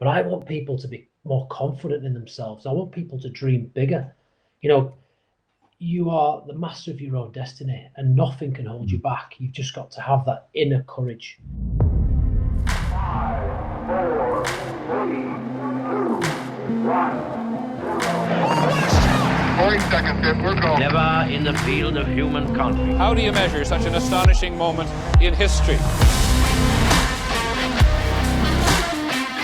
but I want people to be more confident in themselves. I want people to dream bigger. You know, you are the master of your own destiny, and nothing can hold you back. You've just got to have that inner courage. 5, 4, 3, 2, 1. 40 seconds, Pip. We're going. Never in the field of human conflict. How do you measure such an astonishing moment in history?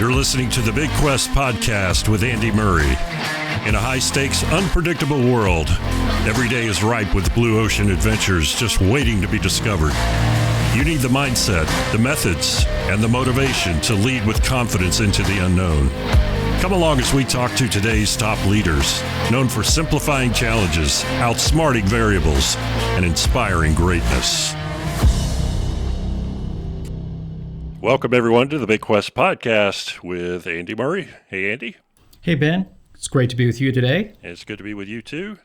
You're listening to the bigQUEST podcast with Andy Murray. In a high-stakes, unpredictable world, every day is ripe with blue ocean adventures just waiting to be discovered. You need the mindset, the methods, and the motivation to lead with confidence into the unknown. Come along as we talk to today's top leaders, known for simplifying challenges, outsmarting variables, and inspiring greatness. Welcome, everyone, to the bigQUEST podcast with Andy Murray. Hey, Andy. Hey, Ben. It's great to be with you today. It's good to be with you, too.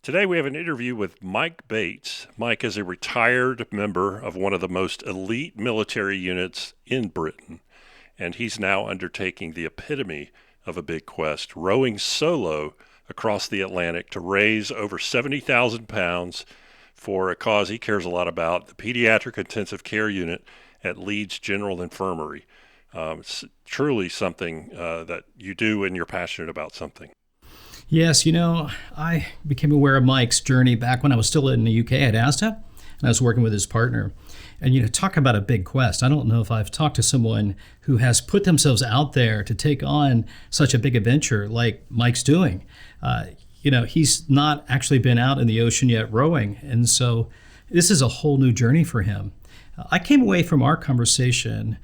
Today, we have an interview with Mike Bates. Mike is a retired member of one of the most elite military units in Britain, and he's now undertaking the epitome of a big quest, rowing solo across the Atlantic to raise over 70,000 pounds for a cause he cares a lot about, the Pediatric Intensive Care Unit at Leeds General Infirmary. It's truly something that you do and you're passionate about something. Yes, I became aware of Mike's journey back when I was still in the UK at ASTA, and I was working with his partner. And, talk about a big quest. I don't know if I've talked to someone who has put themselves out there to take on such a big adventure like Mike's doing. He's not actually been out in the ocean yet rowing. And so this is a whole new journey for him. I came away from our conversation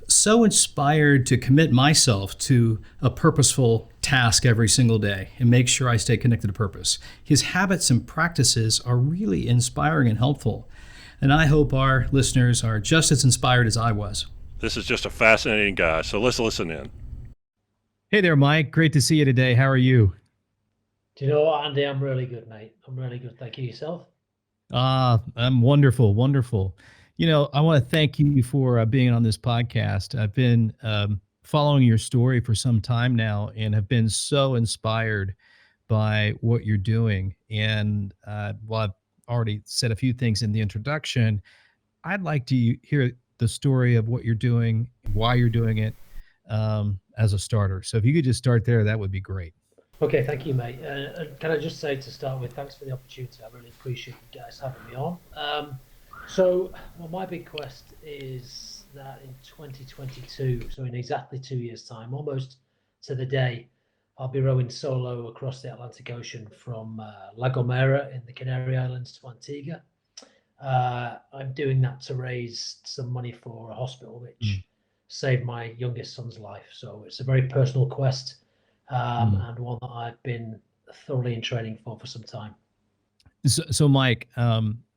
so inspired to commit myself to a purposeful task every single day and make sure I stay connected to purpose. His habits and practices are really inspiring and helpful. And I hope our listeners are just as inspired as I was. This is just a fascinating guy, so let's listen in. Hey there, Mike. Great to see you today. How are you? Do you know what, Andy? I'm really good, mate. I'm really good. Thank you. Yourself? I'm wonderful, wonderful. I want to thank you for being on this podcast. I've been following your story for some time now and have been so inspired by what you're doing. And while I've already said a few things in the introduction, I'd like to hear the story of what you're doing, why you're doing it as a starter. So if you could just start there, that would be great. Okay, thank you, mate. Can I just say to start with, thanks for the opportunity. I really appreciate you guys having me on. My big quest is that in 2022, so in exactly 2 years' time, almost to the day, I'll be rowing solo across the Atlantic Ocean from La Gomera in the Canary Islands to Antigua. I'm doing that to raise some money for a hospital which saved my youngest son's life. So it's a very personal quest and one that I've been thoroughly in training for some time. So Mike,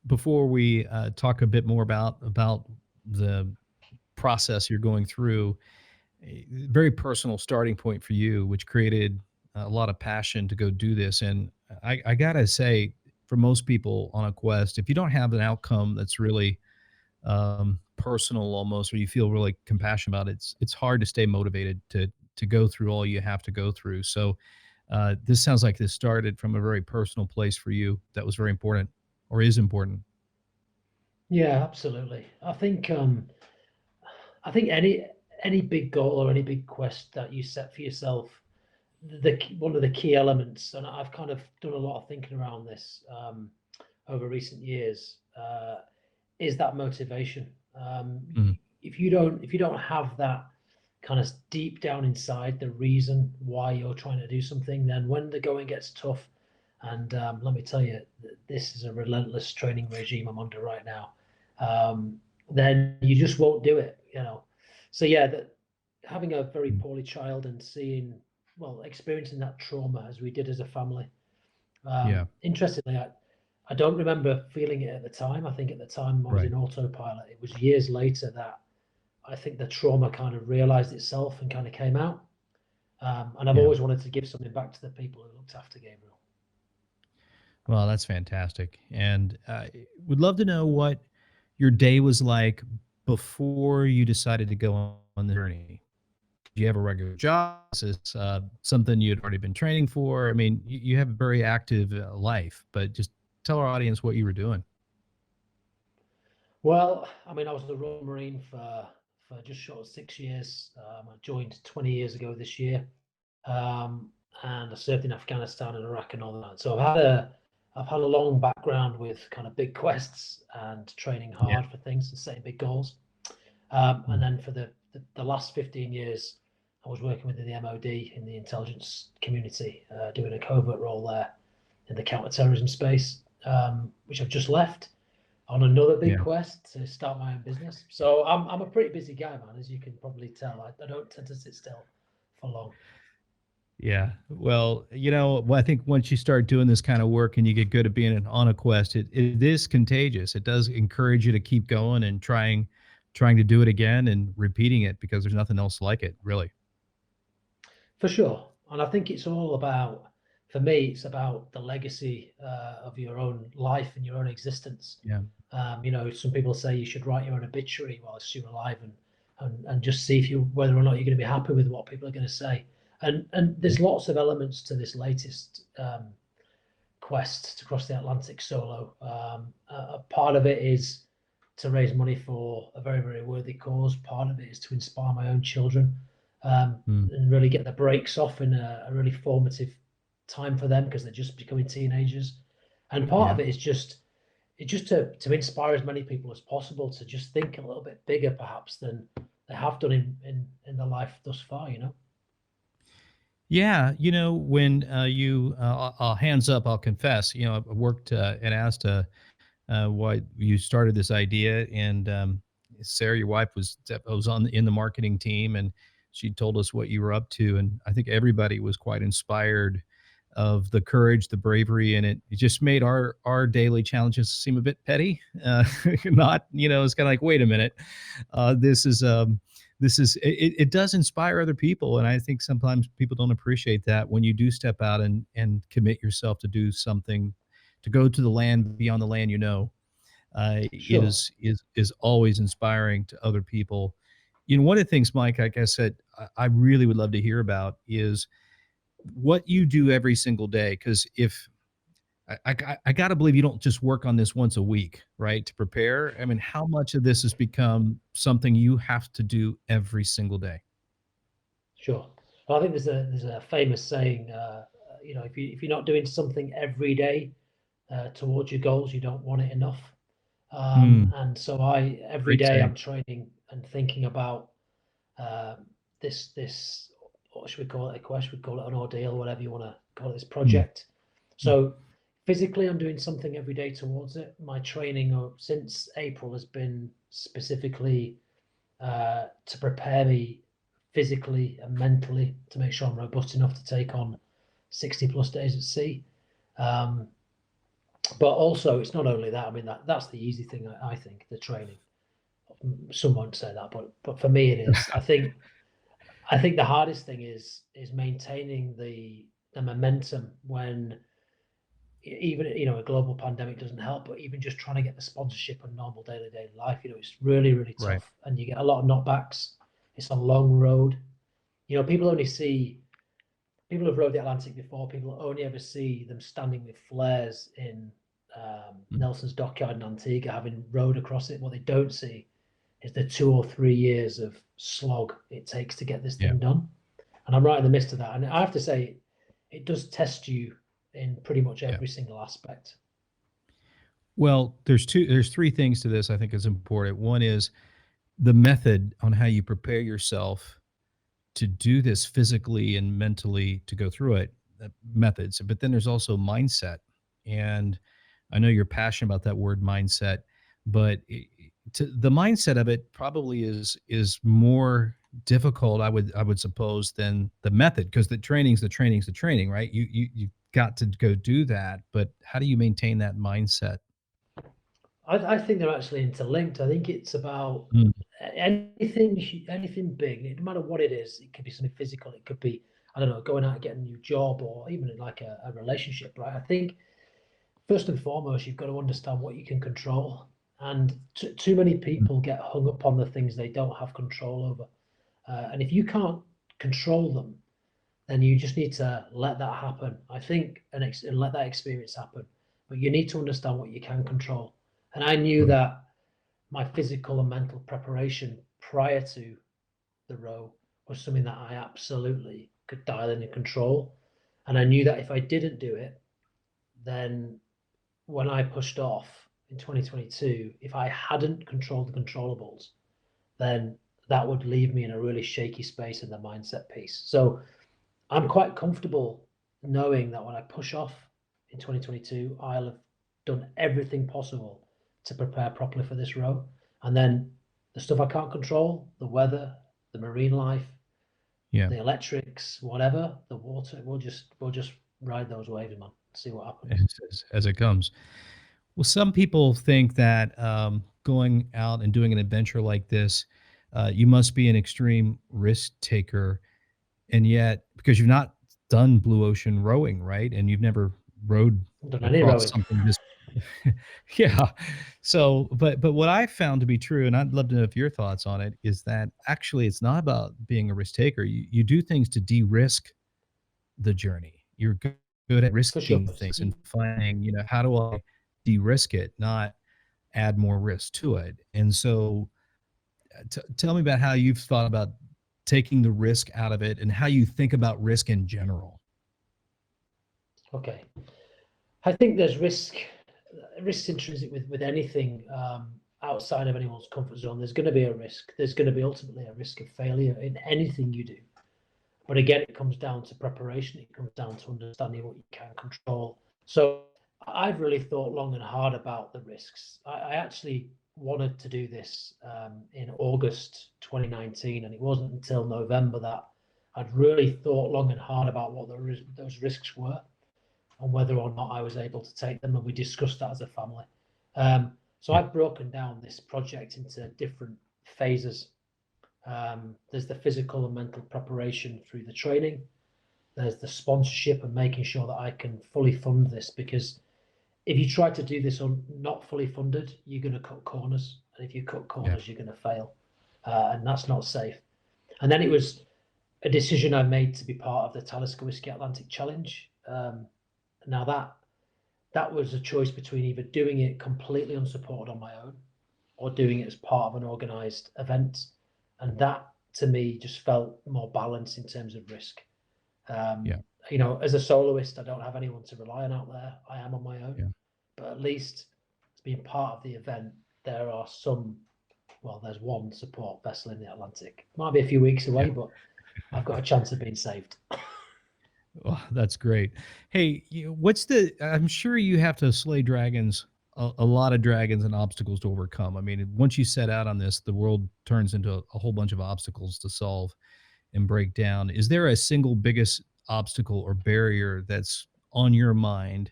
before we talk a bit more about the process you're going through, a very personal starting point for you, which created a lot of passion to go do this. And I gotta say, for most people on a quest, if you don't have an outcome that's really personal almost, or you feel really compassionate about it, it's hard to stay motivated to go through all you have to go through. So this sounds like this started from a very personal place for you that was very important, or is important. Yeah, absolutely. I think any big goal or any big quest that you set for yourself, one of the key elements, and I've kind of done a lot of thinking around this over recent years, is that motivation. If you don't have that kind of deep down inside, the reason why you're trying to do something, then when the going gets tough, and let me tell you, this is a relentless training regime I'm under right now, then you just won't do it, So yeah, having a very poorly child and experiencing that trauma as we did as a family. Interestingly, I don't remember feeling it at the time. I think at the time I was in autopilot. It was years later that I think the trauma kind of realized itself and kind of came out. And I've always wanted to give something back to the people who looked after Gabriel. Well, that's fantastic. And would love to know what your day was like before you decided to go on the journey. you have a regular job? Is this something you'd already been training for? I mean, you have a very active life, but just tell our audience what you were doing. Well, I mean, I was the Royal Marine for just short of 6 years. I joined 20 years ago this year, and I served in Afghanistan and Iraq and all that. So I've had a long background with kind of big quests and training Yeah. hard for things and setting big goals. And then for the last 15 years, I was working within the MOD in the intelligence community, doing a covert role there in the counterterrorism space, which I've just left on another big Yeah. quest to start my own business. So I'm a pretty busy guy, man, as you can probably tell. I don't tend to sit still for long. Yeah. Well, I think once you start doing this kind of work and you get good at being on a quest, it is contagious. It does encourage you to keep going and trying to do it again and repeating it because there's nothing else like it, really. For sure. And I think it's all about, for me, it's about the legacy of your own life and your own existence. Yeah. Some people say you should write your own obituary whilst you're alive and just see whether or not you're going to be happy with what people are going to say. And there's lots of elements to this latest quest to cross the Atlantic solo. A part of it is to raise money for a very, very worthy cause. Part of it is to inspire my own children and really get the brakes off in a really formative time for them because they're just becoming teenagers. And part of it is just to inspire as many people as possible to just think a little bit bigger perhaps than they have done in their life thus far, Yeah, when I'll hands up, I'll confess, I worked at ASTA why you started this idea, and Sarah, your wife, was in the marketing team, and she told us what you were up to, and I think everybody was quite inspired of the courage, the bravery, and it just made our daily challenges seem a bit petty. Not, it's kind of like, wait a minute, this is it does inspire other people, and I think sometimes people don't appreciate that when you do step out and commit yourself to do something, to go to the land beyond the land, Sure. is always inspiring to other people. One of the things, Mike, like I said, I really would love to hear about is what you do every single day. Because if I got to believe you don't just work on this once a week, right? To prepare. I mean, how much of this has become something you have to do every single day? Sure. Well, I think there's a famous saying, if you're not doing something every day towards your goals, you don't want it enough. And so every Great day saying. I'm training and thinking about this, what should we call it? A quest? We call it an ordeal, whatever you want to call it, this project. So physically, I'm doing something every day towards it. My training since April has been specifically to prepare me physically and mentally to make sure I'm robust enough to take on 60 plus days at sea. But also, it's not only that. I mean, that's the easy thing, I think, the training. Some won't say that, but for me, it is. I think the hardest thing is maintaining the momentum when even a global pandemic doesn't help, but even just trying to get the sponsorship and normal daily life, it's really, really tough. Right. And you get a lot of knockbacks. It's a long road. People have rode the Atlantic before. People only ever see them standing with flares in Nelson's Dockyard in Antigua, having rowed across it. What they don't see is the 2 or 3 years of slog it takes to get this thing done. And I'm right in the midst of that. And I have to say, it does test you in pretty much every single aspect. Well, there's three things to this I think is important. One is the method on how you prepare yourself to do this physically and mentally, to go through it, methods. But then there's also mindset. And I know you're passionate about that word mindset, but the mindset of it probably is more difficult, I would suppose, than the method, because the training's the training, right? You got to go do that, but how do you maintain that mindset? I think they're actually interlinked. I think it's about anything big, no matter what it is. It could be something physical. It could be, I don't know, going out and getting a new job, or even like a relationship, right? I think first and foremost, you've got to understand what you can control. And too many people get hung up on the things they don't have control over. And if you can't control them, then you just need to let that happen, I think, and let that experience happen. But you need to understand what you can control. And I knew that my physical and mental preparation prior to the row was something that I absolutely could dial in and control. And I knew that if I didn't do it, then when I pushed off in 2022, if I hadn't controlled the controllables, then that would leave me in a really shaky space in the mindset piece. So I'm quite comfortable knowing that when I push off in 2022, I'll have done everything possible to prepare properly for this row. And then the stuff I can't control, the weather, the marine life, the electrics, whatever, the water, we'll just ride those waves, man. See what happens as it comes. Well, some people think that going out and doing an adventure like this, you must be an extreme risk taker, and yet because you've not done blue ocean rowing, right? And you've never rowed done any across rowing. something this. Yeah. So, but what I found to be true, and I'd love to know if your thoughts on it, is that actually it's not about being a risk taker. You do things to de-risk the journey. You're good at For sure. risking things and finding, how do I de-risk it, not add more risk to it. And so tell me about how you've thought about taking the risk out of it and how you think about risk in general. Okay. I think there's risk intrinsic with anything outside of anyone's comfort zone. There's going to be a risk. There's going to be ultimately a risk of failure in anything you do. But again, it comes down to preparation. It comes down to understanding what you can control. So I've really thought long and hard about the risks. I actually wanted to do this in August 2019, and it wasn't until November that I'd really thought long and hard about what those risks were and whether or not I was able to take them, and we discussed that as a family. So I've broken down this project into different phases. There's the physical and mental preparation through the training. There's the sponsorship and making sure that I can fully fund this, because if you try to do this on not fully funded, you're going to cut corners. And if you cut corners, you're going to fail. And that's not safe. And then it was a decision I made to be part of the Talisker Whiskey Atlantic Challenge. Now that was a choice between either doing it completely unsupported on my own or doing it as part of an organized event. And that to me just felt more balanced in terms of risk. As a soloist, I don't have anyone to rely on out there. I am on my own, but at least as being part of the event, there are there's one support vessel in the Atlantic. Might be a few weeks away, but I've got a chance of being saved. Oh, that's great. Hey, I'm sure you have to slay dragons, a lot of dragons and obstacles to overcome. I mean, once you set out on this, the world turns into a whole bunch of obstacles to solve and break down. Is there a single biggest obstacle or barrier that's on your mind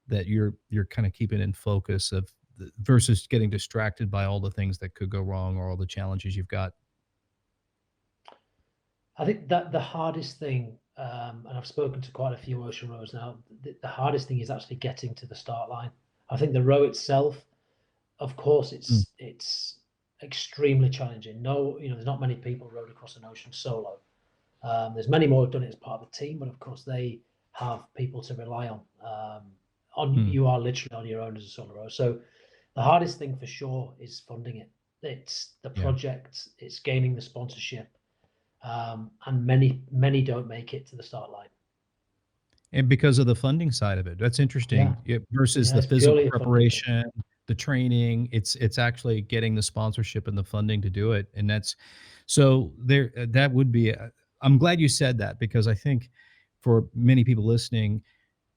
that you're kind of keeping in focus of versus getting distracted by all the things that could go wrong or all the challenges you've got? I think that the hardest thing, and I've spoken to quite a few ocean rows now, the hardest thing is actually getting to the start line. I think the row itself, of course, it's extremely challenging. There's not many people rowed across an ocean solo. There's many more who've done it as part of a team, but of course they have people to rely on. You are literally on your own as a solo rower. So the hardest thing for sure is funding it. It's the project, it's gaining the sponsorship. And many don't make it to the start line. And because of the funding side of it, that's interesting. Versus the physical preparation, the training, it's actually getting the sponsorship and the funding to do it. And that's so there. That would be. I'm glad you said that, because I think for many people listening,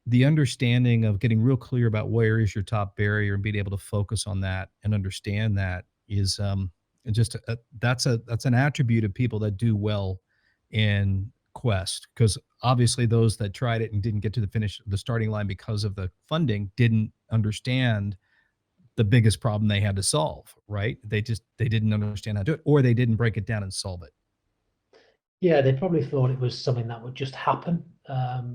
the understanding of getting real clear about where is your top barrier and being able to focus on that and understand that is and just that's an attribute of people that do well in Quest, because obviously those that tried it and didn't get to the starting line because of the funding didn't understand the biggest problem they had to solve, right? They didn't understand how to do it, or they didn't break it down and solve it. Yeah, they probably thought it was something that would just happen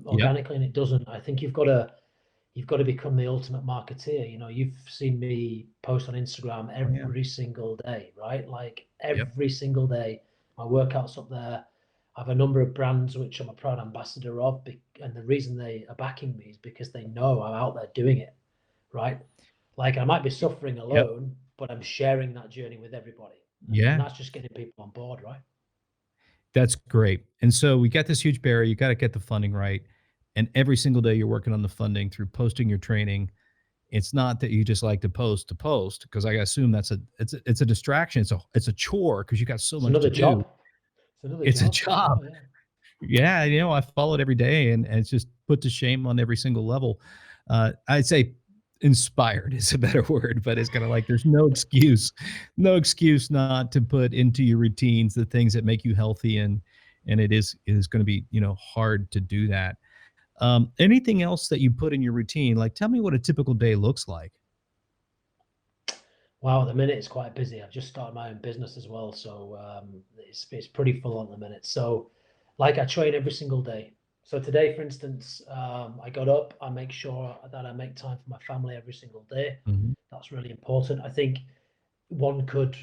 organically, and it doesn't. I think you've got to become the ultimate marketeer. You've seen me post on Instagram every single day, right? Like every single day, my workouts up there. I have a number of brands which I'm a proud ambassador of, and the reason they are backing me is because they know I'm out there doing it, right? Like I might be suffering alone, but I'm sharing that journey with everybody. Yeah. And that's just getting people on board, right? That's great. And so we got this huge barrier. You got to get the funding right. And every single day you're working on the funding through posting your training. It's not that you just like to post, because I assume it's a distraction. It's a chore because you got so It's much to another do. job. It's another It's a job. job. Sure, yeah. Yeah, I follow it every day, and it's just put to shame on every single level. I'd say inspired is a better word, but it's kind of like there's no excuse not to put into your routines the things that make you healthy, and it is going to be hard to do that. Anything else that you put in your routine? Like, tell me what a typical day looks like. Wow, at the minute it's quite busy. I've just started my own business as well, so it's pretty full on at the minute. So, like I train every single day. So today, for instance, I got up. I make sure that I make time for my family every single day. Mhm. That's really important. I think one could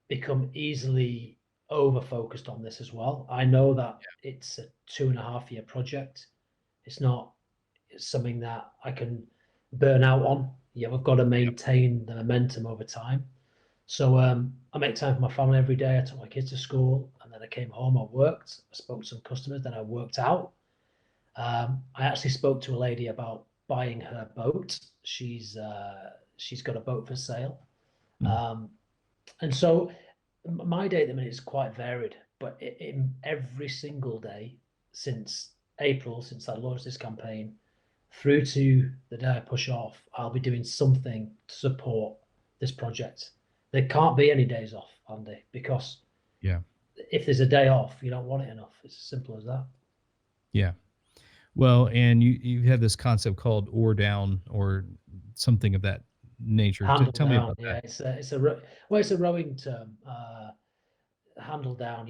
become easily over focused on this as well. I know that it's a 2.5 year project. It's not something that I can burn out on. Yeah, we've got to maintain the momentum over time. So I make time for my family every day. I took my kids to school, and then I came home. I worked. I spoke to some customers. Then I worked out. I actually spoke to a lady about buying her boat. She's got a boat for sale, and so my day at the minute is quite varied. But in every single day since April, since I launched this campaign, through to the day I push off, I'll be doing something to support this project. There can't be any days off, Andy, because Yeah. if there's a day off, you don't want it enough. It's as simple as that. Yeah. Well, and you have this concept called oar down or something of that nature. Handle Tell me down, about yeah. that. It's a rowing term. Handle down.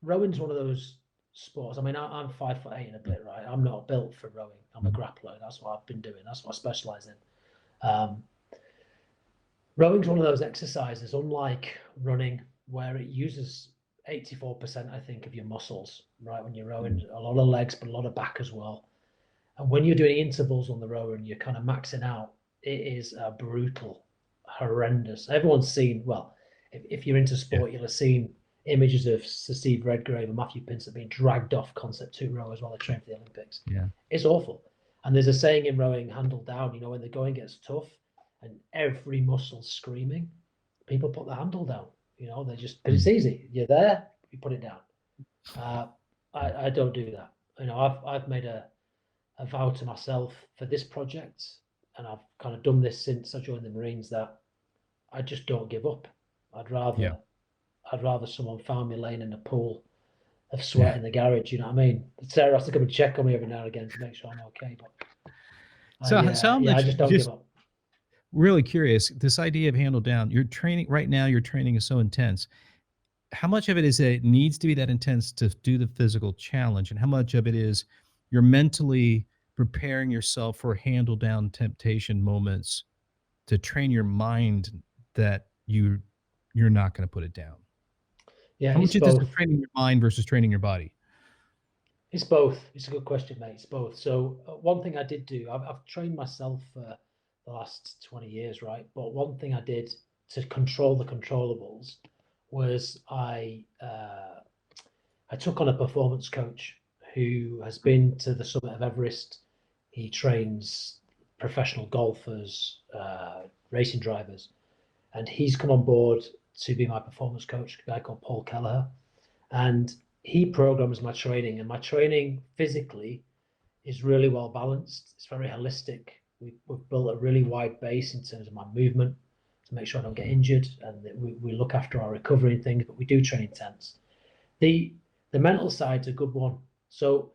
Rowing's one of those sports. I mean, I'm 5'8" and a bit, right? I'm not built for rowing. I'm a grappler. That's what I've been doing. That's what I specialize in. Rowing's one of those exercises, unlike running, where it uses 84%, I think, of your muscles, right? When you're rowing, a lot of legs, but a lot of back as well. And when you're doing intervals on the rower and you're kind of maxing out, it is brutal, horrendous. Everyone's seen, well, if you're into sport, you'll have seen images of Sir Steve Redgrave and Matthew Pinsett being dragged off Concept 2 rowers while they train for the Olympics. Yeah. It's awful. And there's a saying in rowing, handle down, when the going gets tough and every muscle's screaming, people put the handle down. They just, but it's easy. You're there, you put it down. I don't do that. I've made a vow to myself for this project, and I've kind of done this since I joined the Marines, that I just don't give up. I'd rather someone found me laying in a pool of sweat in the garage. You know what I mean? Sarah has to come and check on me every now and again to make sure I'm okay. But So I just don't give up. Really curious. This idea of handle down. Your training right now. Your training is so intense. How much of it is that it needs to be that intense to do the physical challenge, and how much of it is you're mentally preparing yourself for handle down temptation moments to train your mind that you're not going to put it down? Yeah, How much it's is both. training your mind versus training your body? It's both. It's a good question, mate. It's both. So one thing I did do, I've trained myself for the last 20 years, right? But one thing I did to control the controllables was I took on a performance coach who has been to the summit of Everest. He trains professional golfers, racing drivers, and he's come on board to be my performance coach, a guy called Paul Kelleher. And he programs my training, and my training physically is really well balanced. It's very holistic. We've built a really wide base in terms of my movement to make sure I don't get injured, and that we look after our recovery and things, but we do train intense. The mental side's a good one. So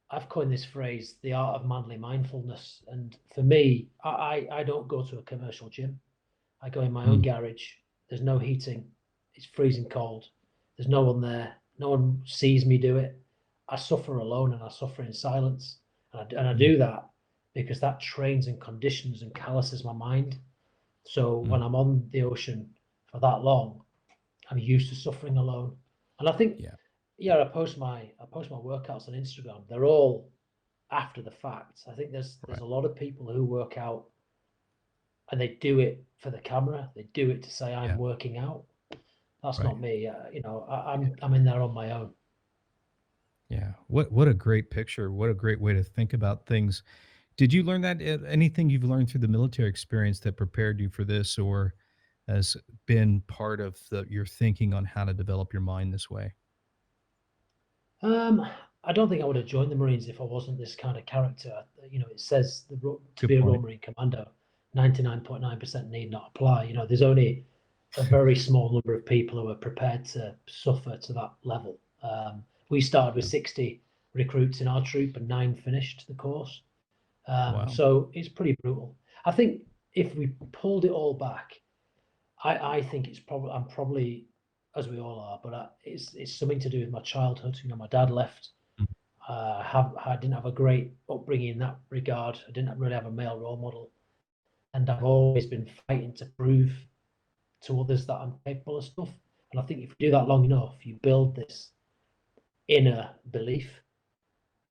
I've coined this phrase, the art of manly mindfulness. And for me, I don't go to a commercial gym. I go in my own garage. There's no heating. It's freezing cold. There's no one there. No one sees me do it. I suffer alone, and I suffer in silence. And I do that because that trains and conditions and calluses my mind. So when I'm on the ocean for that long, I'm used to suffering alone. And I think Yeah, I post my workouts on Instagram. They're all after the fact. I think there's Right. a lot of people who work out and they do it for the camera. They do it to say I'm Yeah. working out. That's Right. not me. I'm in there on my own. Yeah. What a great picture. What a great way to think about things. Did you learn that anything you've learned through the military experience that prepared you for this, or has been part of your thinking on how to develop your mind this way? I don't think I would have joined the Marines if I wasn't this kind of character. It says to Good be a Royal point. Marine Commando, 99.9% need not apply. There's only a very small number of people who are prepared to suffer to that level. We started with 60 recruits in our troop and 9 finished the course. Wow. So it's pretty brutal. I think if we pulled it all back, I think I'm probably, as we all are, but it's something to do with my childhood. My dad left. I didn't have a great upbringing in that regard. I didn't really have a male role model, and I've always been fighting to prove to others that I'm capable of stuff. And I think if you do that long enough, you build this inner belief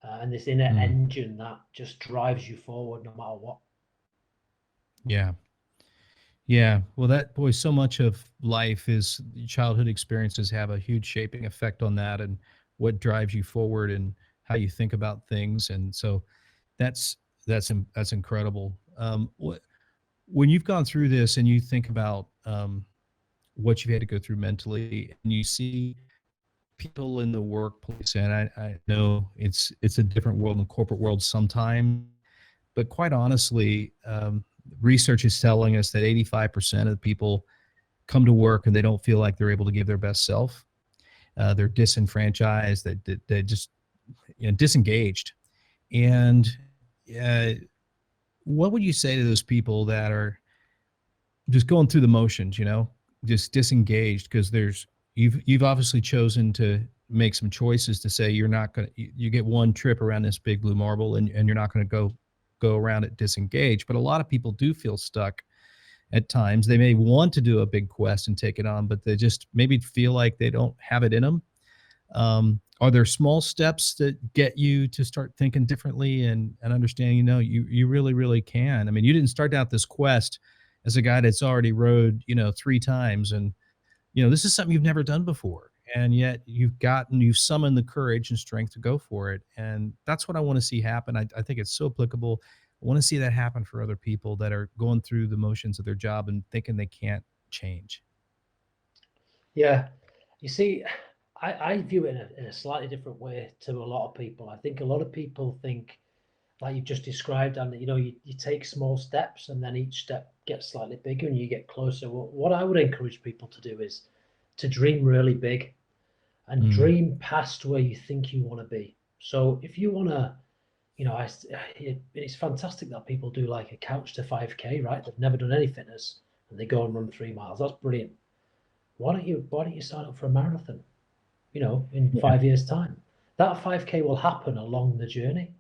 and this inner engine that just drives you forward no matter what. Yeah. Yeah. Well, so much of life is childhood experiences have a huge shaping effect on that and what drives you forward and how you think about things. And so that's incredible. When you've gone through this and you think about what you've had to go through mentally, and you see people in the workplace, and I know it's a different world in the corporate world sometimes, but quite honestly, research is telling us that 85% of the people come to work and they don't feel like they're able to give their best self. They're disenfranchised, they're just disengaged. And what would you say to those people that are just going through the motions, just disengaged? Because you've obviously chosen to make some choices to say you're not going to, you get one trip around this big blue marble and you're not going to go around it disengaged. But a lot of people do feel stuck at times. They may want to do a big quest and take it on, but they just maybe feel like they don't have it in them. Are there small steps that get you to start thinking differently and understanding, you really, really can? I mean, you didn't start out this quest as a guy that's already rode, 3 times. And, this is something you've never done before. And yet you've summoned the courage and strength to go for it. And that's what I want to see happen. I think it's so applicable. I want to see that happen for other people that are going through the motions of their job and thinking they can't change. Yeah. You see, I view it in a slightly different way to a lot of people. I think a lot of people think, like you've just described, and you take small steps and then each step gets slightly bigger and you get closer. What I would encourage people to do is to dream really big and dream past where you think you want to be. So if you want to, it's fantastic that people do like a couch to 5K, right? They've never done any fitness and they go and run 3 miles. That's brilliant. Why don't you sign up for a marathon? In 5 years' time, that 5K will happen along the journey.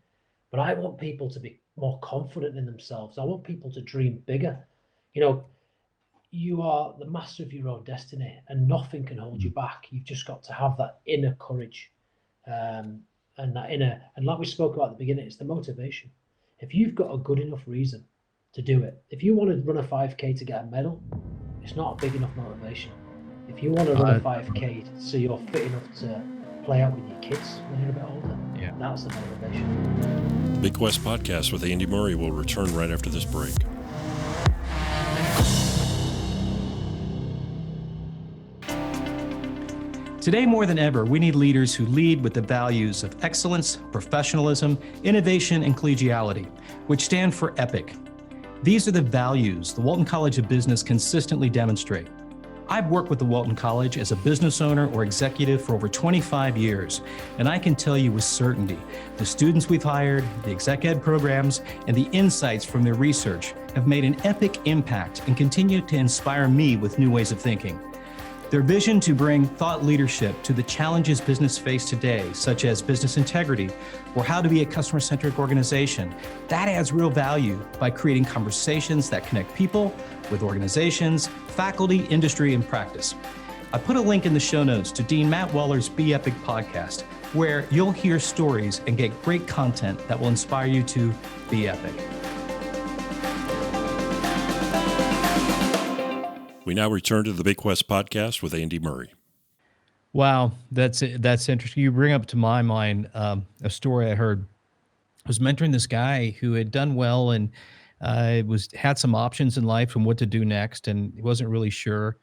But I want people to be more confident in themselves. I want people to dream bigger. You are the master of your own destiny and nothing can hold you back. You've just got to have that inner courage. And like we spoke about at the beginning, it's the motivation. If you've got a good enough reason to do it, if you want to run a 5K to get a medal, it's not a big enough motivation. If you want to run a 5K so you're fit enough to play out with your kids when you're a bit older, that's the motivation. Big Quest Podcast with Andy Murray will return right after this break. Today more than ever, we need leaders who lead with the values of excellence, professionalism, innovation, and collegiality, which stand for EPIC. These are the values the Walton College of Business consistently demonstrate. I've worked with the Walton College as a business owner or executive for over 25 years, and I can tell you with certainty, the students we've hired, the exec ed programs, and the insights from their research have made an epic impact and continue to inspire me with new ways of thinking. Their vision to bring thought leadership to the challenges business face today, such as business integrity or how to be a customer-centric organization, that adds real value by creating conversations that connect people with organizations, faculty, industry, and practice. I put a link in the show notes to Dean Matt Weller's Be Epic podcast, where you'll hear stories and get great content that will inspire you to be epic. We now return to the bigQUEST podcast with Andy Murray. Wow, that's interesting. You bring up to my mind a story I heard. I was mentoring this guy who had done well and had some options in life and what to do next, and he wasn't really sure.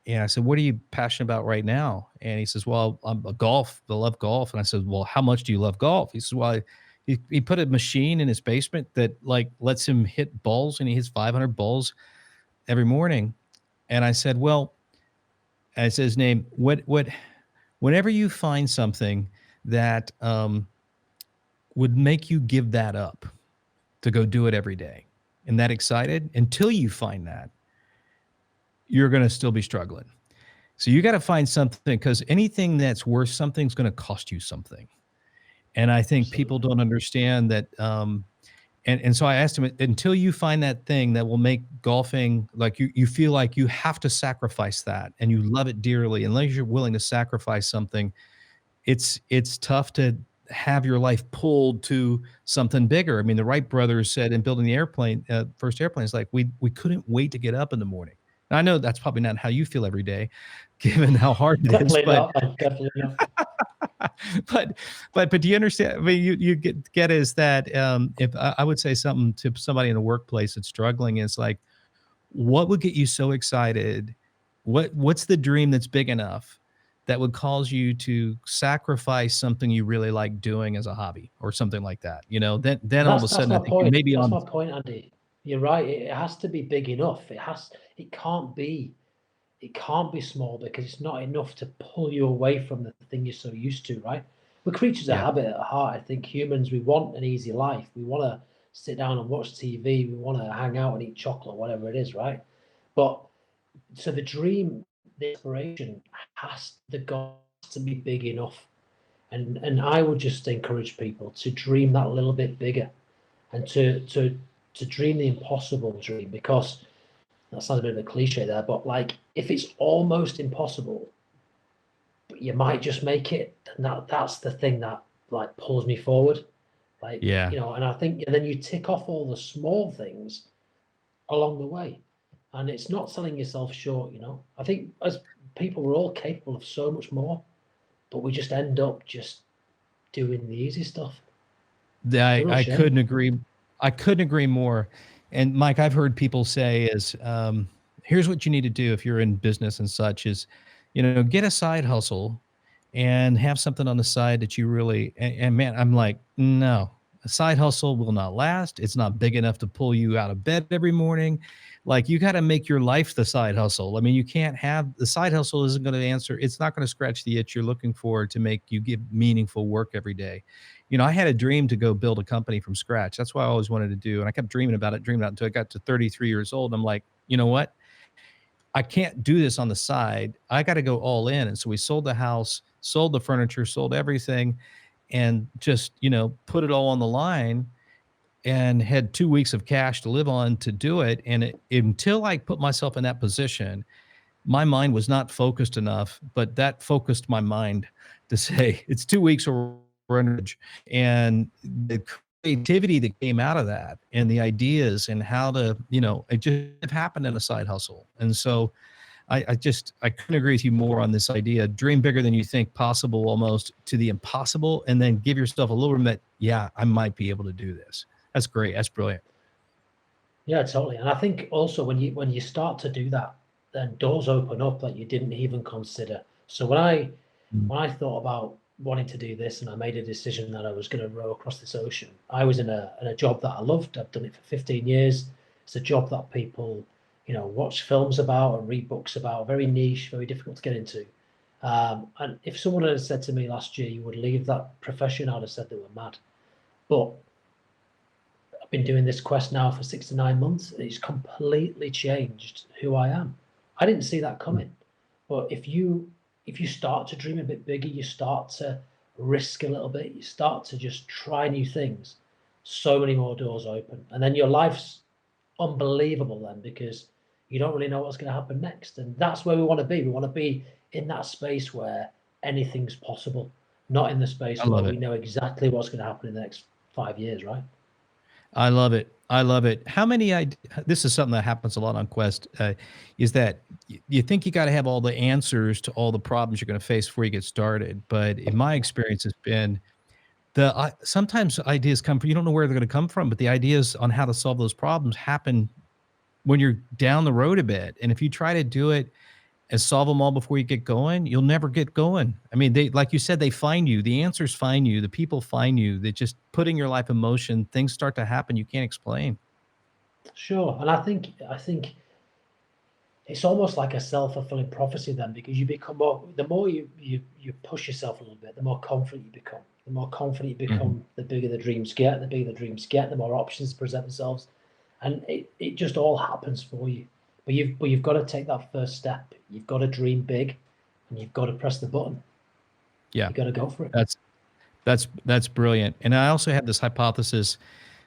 And I said, "What are you passionate about right now?" And he says, "Well, I'm a golf. I love golf." And I said, "Well, how much do you love golf?" He says, "Well, he put a machine in his basement that like lets him hit balls, and he hits 500 balls every morning." And I said, "Well," I said his name, whenever you find something that would make you give that up to go do it every day and that excited, until you find that, you're going to still be struggling. So you got to find something, because anything that's worth something is going to cost you something. And I think people don't understand that. And so I asked him, until you find that thing that will make golfing, like you feel like you have to sacrifice that and you love it dearly, unless you're willing to sacrifice something, it's tough to have your life pulled to something bigger. I mean, the Wright brothers said in building the airplane, first airplane, it's like we couldn't wait to get up in the morning. And I know that's probably not how you feel every day, given how hard it is. Definitely not. But do you understand? I mean, you get is that if I would say something to somebody in a workplace that's struggling, is like, what would get you so excited? What's the dream that's big enough that would cause you to sacrifice something you really like doing as a hobby or something like that? You know, then all of a sudden I think point. maybe that's on. my point, Andy. You're right. It has to be big enough. It can't be small, because it's not enough to pull you away from the thing you're so used to, right? We're creatures of habit at heart. I think humans, we want an easy life. We want to sit down and watch TV. We want to hang out and eat chocolate, whatever it is, right? But so the dream, the inspiration the goal has to be big enough. And I would just encourage people to dream that little bit bigger, and to dream the impossible dream, because that sounds a bit of a cliche there, but like, if it's almost impossible, but you might just make it, and that's the thing that like pulls me forward. Like, Yeah. you know, and I think, and then you tick off all the small things along the way, and it's not selling yourself short, you know. I think as people, we're all capable of so much more, but we just end up just doing the easy stuff. I couldn't agree. I couldn't agree more. And Mike, I've heard people say is, here's what you need to do if you're in business and such is, you know, get a side hustle and have something on the side that you really, and man, I'm like, no, a side hustle will not last. It's not big enough to pull you out of bed every morning. Like, you got to make your life the side hustle. I mean, you can't have the side hustle isn't going to answer. It's not going to scratch the itch you're looking for to make you give meaningful work every day. You know, I had a dream to go build a company from scratch. That's what I always wanted to do. And I kept dreaming about it until I got to 33 years old. I'm like, you know what? I can't do this on the side. I got to go all in. And so we sold the house, sold the furniture, sold everything, and just, you know, put it all on the line, and had 2 weeks of cash to live on to do it. And until I put myself in that position, my mind was not focused enough, but that focused my mind to say, it's 2 weeks or we're under edge. And the creativity that came out of that, and the ideas, and how to, you know, it just happened in a side hustle. And so I couldn't agree with you more on this idea. Dream bigger than you think possible, almost to the impossible, and then give yourself a little room that, yeah, I might be able to do this. That's great. That's brilliant. Yeah, totally. And I think also when you start to do that, then doors open up that you didn't even consider. So when I thought about wanting to do this, and I made a decision that I was going to row across this ocean, I was in a job that I loved. I've done it for 15 years. It's a job that people, you know, watch films about and read books about. Very niche, very difficult to get into. And if someone had said to me last year you would leave that profession, I'd have said they were mad. But been doing this quest now for 6 to 9 months. It's completely changed who I am. I didn't see that coming. But if you start to dream a bit bigger, you start to risk a little bit, you start to just try new things, so many more doors open. And then your life's unbelievable then, because you don't really know what's going to happen next. And that's where we want to be. We want to be in that space where anything's possible, not in the space I where love we it. know exactly what's going to happen in the next 5 years, right? I love it. I love it. How many? This is something that happens a lot on Quest. Is that you think you got to have all the answers to all the problems you're going to face before you get started? But in my experience, has been sometimes ideas come from you don't know where they're going to come from, but the ideas on how to solve those problems happen when you're down the road a bit. And if you try to do it and solve them all before you get going, you'll never get going. I mean, they, like you said, they find you. The answers find you. The people find you. They just putting your life in motion. Things start to happen you can't explain. Sure, and I think it's almost like a self-fulfilling prophecy then, because you become more, the more you push yourself a little bit, the more confident you become. The more confident you become, the bigger the dreams get. The bigger the dreams get, the more options present themselves, and it just all happens for you. But you've got to take that first step. You've got to dream big, and you've got to press the button. Yeah, You got to go for it. that's brilliant. And I also have this hypothesis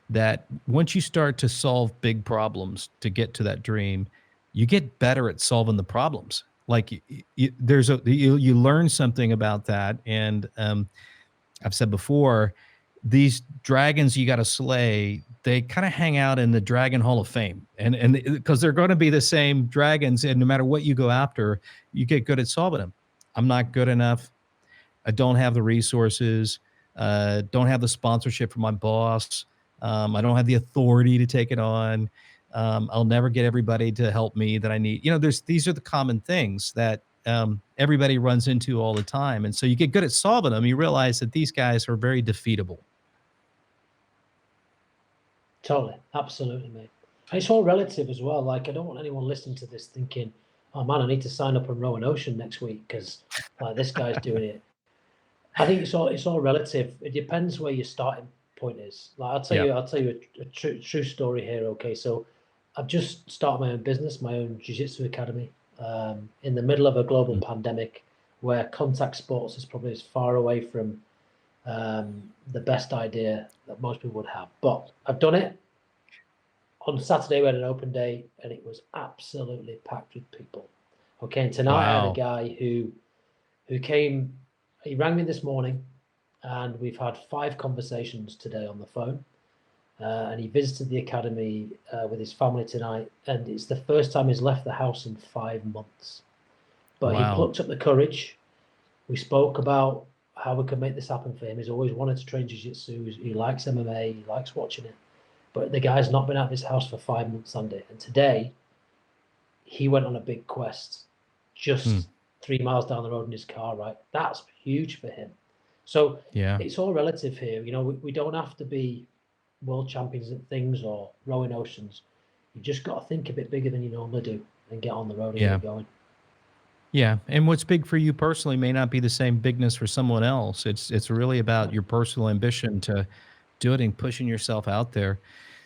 that once you start to solve big problems to get to that dream, you get better at solving the problems. Like you learn something about that. And I've said before, these dragons you got to slay, they kind of hang out in the Dragon Hall of Fame, and because they're going to be the same dragons, and no matter what you go after, you get good at solving them. I'm not good enough. I don't have the resources. Don't have the sponsorship from my boss. I don't have the authority to take it on. I'll never get everybody to help me that I need. These are the common things that everybody runs into all the time. And so you get good at solving them. You realize that these guys are very defeatable. Totally, absolutely, mate. And it's all relative as well. Like, I don't want anyone listening to this thinking, "Oh man, I need to sign up and row an ocean next week because like this guy's doing it." I think it's all relative. It depends where your starting point is. Like I'll tell you a true story here. Okay, so I've just started my own business, my own jiu-jitsu academy, in the middle of a global pandemic, where contact sports is probably as far away from the best idea that most people would have. But I've done it. On Saturday, we had an open day, and it was absolutely packed with people. Okay, and tonight I had a Wow. guy who came. He rang me this morning, and we've had 5 conversations today on the phone. And he visited the academy with his family tonight, and it's the first time he's left the house in 5 months. But he Wow. plucked up the courage. We spoke about how we could make this happen for him. He's always wanted to train jiu-jitsu. He likes MMA. He likes watching it. But the guy's not been out of his house for 5 months, Andy. And today, he went on a big quest just 3 miles down the road in his car, right? That's huge for him. So Yeah. it's all relative here. We don't have to be world champions at things or rowing oceans. You just got to think a bit bigger than you normally do and get on the road and Yeah. get going. Yeah. And what's big for you personally may not be the same bigness for someone else. It's really about your personal ambition to do it and pushing yourself out there.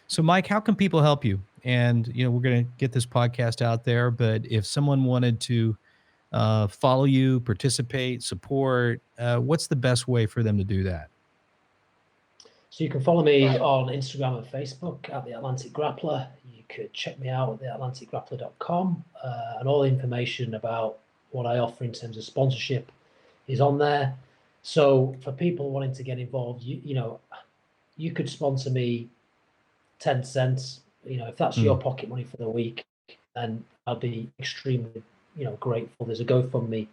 So, Mike, how can people help you? And we're going to get this podcast out there, but if someone wanted to follow you, participate, support, what's the best way for them to do that? So you can follow me on Instagram and Facebook at the Atlantic Grappler. You could check me out at theatlanticgrappler.com, and all the information about what I offer in terms of sponsorship is on there. So for people wanting to get involved, you could sponsor me 10 cents. If that's your pocket money for the week, then I'll be extremely, grateful. There's a GoFundMe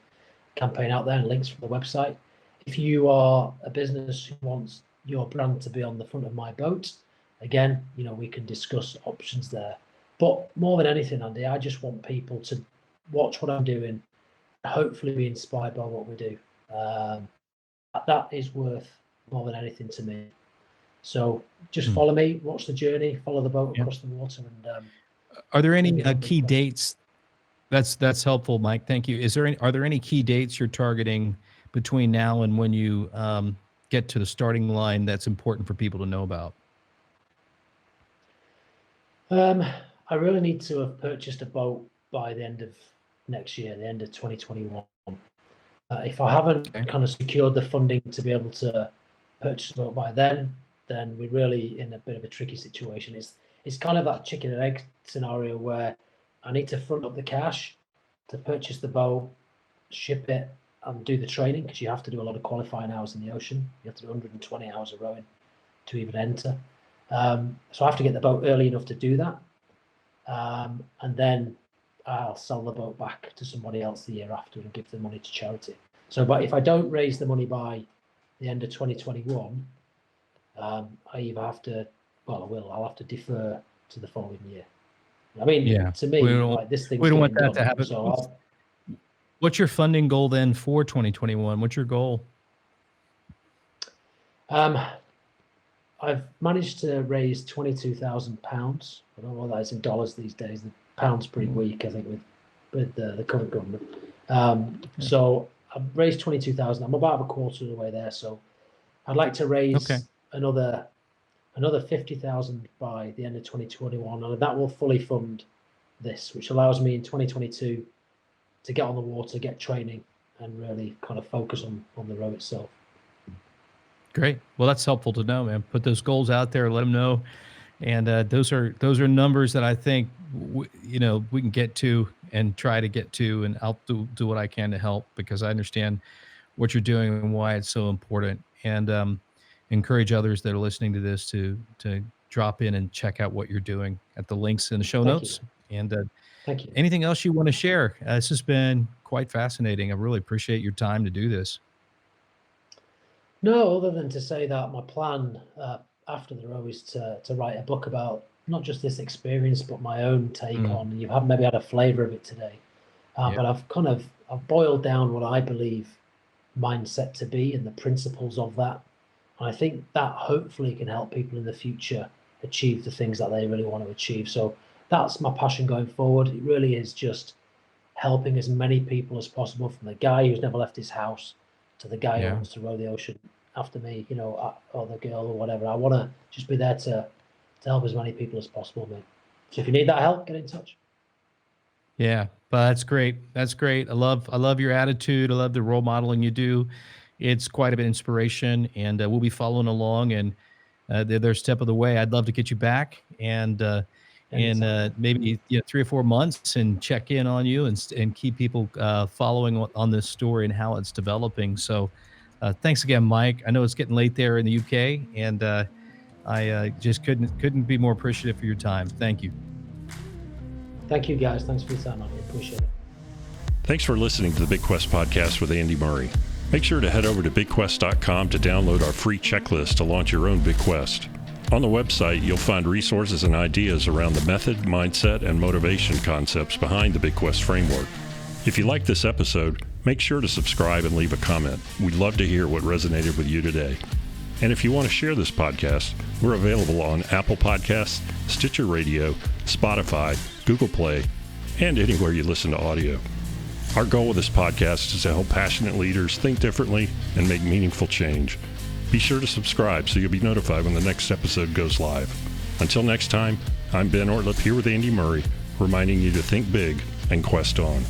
campaign out there and links from the website. If you are a business who wants your brand to be on the front of my boat, again, we can discuss options there. But more than anything, Andy, I just want people to watch what I'm doing, hopefully be inspired by what we do. That is worth more than anything to me. So just follow me, watch the journey, follow the boat across the water. And are there any key dates? That's helpful, Mike. Thank you. Are there any key dates you're targeting between now and when you get to the starting line that's important for people to know about? I really need to have purchased a boat by the end of next year, the end of 2021. If I haven't kind of secured the funding to be able to purchase a boat by then we're really in a bit of a tricky situation. It's kind of that chicken and egg scenario where I need to front up the cash to purchase the boat, ship it, and do the training, because you have to do a lot of qualifying hours in the ocean. You have to do 120 hours of rowing to even enter. So I have to get the boat early enough to do that. And then I'll sell the boat back to somebody else the year after and give the money to charity. So, but if I don't raise the money by the end of 2021, I either have to, I'll have to defer to the following year. I mean, to me, like, this thing. We don't want that to happen. So what's your funding goal then for 2021? What's your goal? I've managed to raise £22,000. I don't know what that is in dollars these days. The pound's pretty weak, I think, with the current government. So I've raised 22,000. I'm about a quarter of the way there. So I'd like to raise another 50,000 by the end of 2021, and that will fully fund this, which allows me in 2022 to get on the water, get training, and really kind of focus on the row itself. Great. Well, that's helpful to know, man. Put those goals out there, let them know. And those are numbers that I think, we can get to and try to get to, and I'll do what I can to help, because I understand what you're doing and why it's so important. And encourage others that are listening to this to drop in and check out what you're doing at the links in the show notes. And thank you. Anything else you want to share? This has been quite fascinating. I really appreciate your time to do this. No, other than to say that my plan after the row is to write a book about not just this experience, but my own take on. You have maybe had a flavor of it today, but I've boiled down what I believe mindset to be and the principles of that. And I think that hopefully can help people in the future achieve the things that they really want to achieve. So that's my passion going forward. It really is just helping as many people as possible, from the guy who's never left his house to the guy who wants to row the ocean after me, or the girl or whatever. I want to just be there to help as many people as possible, mate. So if you need that help, get in touch. Yeah, but that's great. That's great. I love your attitude. I love the role modeling you do. It's quite a bit of inspiration, and we'll be following along, and they're step of the way. I'd love to get you back and maybe 3 or 4 months and check in on you and keep people following on this story and how it's developing. So thanks again, Mike. I know it's getting late there in the UK, and I just couldn't be more appreciative for your time. Thank you. Thank you, guys. Thanks for your time. I really appreciate it. Thanks for listening to the bigQUEST podcast with Andy Murray. Make sure to head over to bigQUEST.com to download our free checklist to launch your own bigQUEST. On the website, you'll find resources and ideas around the method, mindset, and motivation concepts behind the bigQUEST framework. If you like this episode, make sure to subscribe and leave a comment. We'd love to hear what resonated with you today. And if you want to share this podcast, we're available on Apple Podcasts, Stitcher Radio, Spotify, Google Play, and anywhere you listen to audio. Our goal with this podcast is to help passionate leaders think differently and make meaningful change. Be sure to subscribe so you'll be notified when the next episode goes live. Until next time, I'm Ben Ortlip here with Andy Murray, reminding you to think big and quest on.